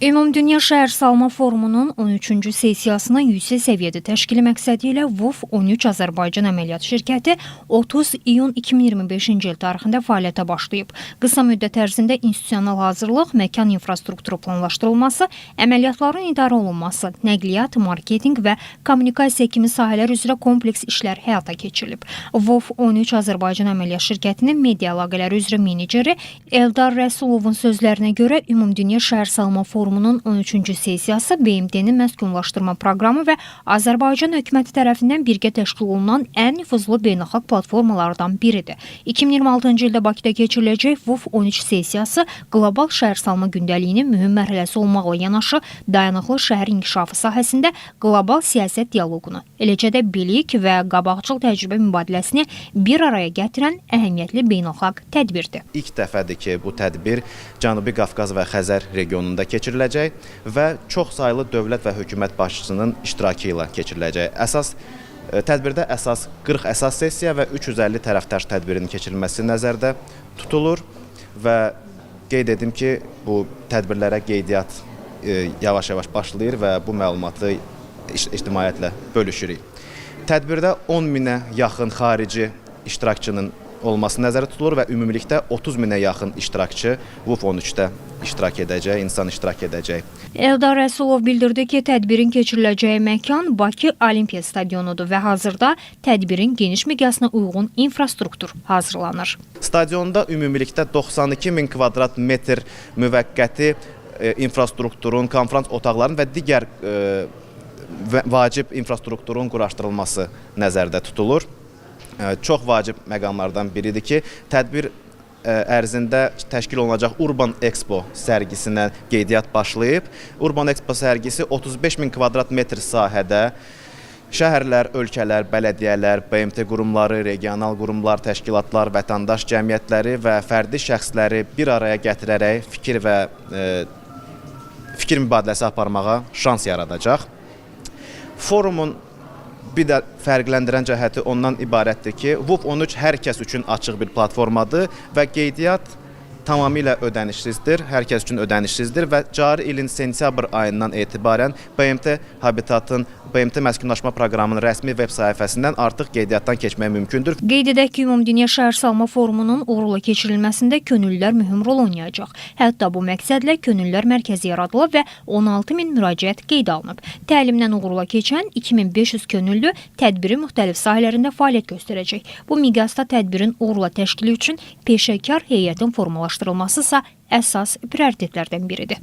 Ümumdünya Şəhər Salma Forumunun 13-cü sessiyasının yüksək səviyyədə təşkili məqsədi ilə WUF 13 Azərbaycan əməliyyat şirkəti 30 iyun 2025-ci il tarixində fəaliyyətə başlayıb. Qısa müddət ərzində institusional hazırlıq, məkan infrastrukturu planlaşdırılması, əməliyyatların idarə olunması, nəqliyyat, marketinq və kommunikasiya kimi sahələr üzrə kompleks işlər həyata keçirilib. WUF 13 Azərbaycan əməliyyat şirkətinin media əlaqələri üzrə meneceri Eldar Rəsulovun sözlərinə görə Ümumdünya Şəhər Salma Forumunun 13-cü sessiyası BMT-nin məskunlaşdırma proqramı və Azərbaycan hökuməti tərəfindən birgə təşkil olunan ən nüfuzlu beynəlxalq platformalardan biridir. 2026-cı ildə Bakıda keçiriləcək WUF 13 sessiyası qlobal şəhərsalma gündəliyinin mühüm mərhələsi olmaqla yanaşı, dayanıqlı şəhər inkişafı sahəsində qlobal siyasət dialoqunu, eləcə də bilik və qabaqcıl təcrübə mübadiləsini bir araya gətirən əhəmiyyətli beynəlxalq tədbirdir. İlk dəfədir ki, bu tədbir Cənubi Qafqaz və Xəzər regionunda keçiriləcək və çox saylı dövlət və hökumət başçısının iştirakı ilə keçiriləcək. Tədbirdə 40 əsas sessiya və 350 tərəfdaş tədbirinin keçirilməsi nəzərdə tutulur və qeyd edim ki, bu tədbirlərə qeydiyyat yavaş-yavaş başlayır və bu məlumatı ictimaiyyətlə bölüşürük. Tədbirdə 10 minə yaxın xarici iştirakçının olması nəzərdə tutulur və ümumilikdə 30 minə yaxın iştirakçı WUF 13-də iştirak edəcək, insan iştirak edəcək. Eldar Rəsulov bildirdi ki, tədbirin keçiriləcəyi məkan Bakı Olimpiya Stadionudur və hazırda tədbirin geniş miqyasına uyğun infrastruktur hazırlanır. Stadionda ümumilikdə 92 min kvadrat metr müvəqqəti infrastrukturun, konferans otaqlarının və digər vacib infrastrukturun quraşdırılması nəzərdə tutulur. Çox vacib məqamlardan biridir ki, tədbir ərzində təşkil olunacaq Urban Expo sərgisinə qeydiyyat başlayıb. Urban Expo sərgisi 35 min kvadrat metr sahədə şəhərlər, ölkələr, bələdiyyələr, BMT qurumları, regional qurumlar, təşkilatlar, vətəndaş cəmiyyətləri və fərdi şəxsləri bir araya gətirərək fikir mübadiləsi aparmağa şans yaradacaq. Forumun bir də fərqləndirən cəhəti ondan ibarətdir ki, WUF 13 hər kəs üçün açıq bir platformadır və qeydiyyat tamamilə ödənişsizdir, hər kəs üçün ödənişsizdir və cari ilin sentyabr ayından etibarən BMT Habitatın, BMT məskunlaşma proqramının rəsmi veb sayfasından artıq qeydiyyatdan keçmək mümkündür. Qeyd edək ki, Ümumdünya Şəhər Salma Forumunun uğurla keçirilməsində könüllülər mühüm rol oynayacaq. Hətta bu məqsədlə könüllülər mərkəzi yaradılıb və 16 min müraciət qeydə alınıb. Təlimdən uğurla keçən 2500 könüllü tədbirin müxtəlif sahələrində fəaliyyət göstərəcək. Bu miqyasda tədbirin uğurla təşkili üçün peşəkar heyətin formalaşdırılması isə əsas prioritetlərdən biridir.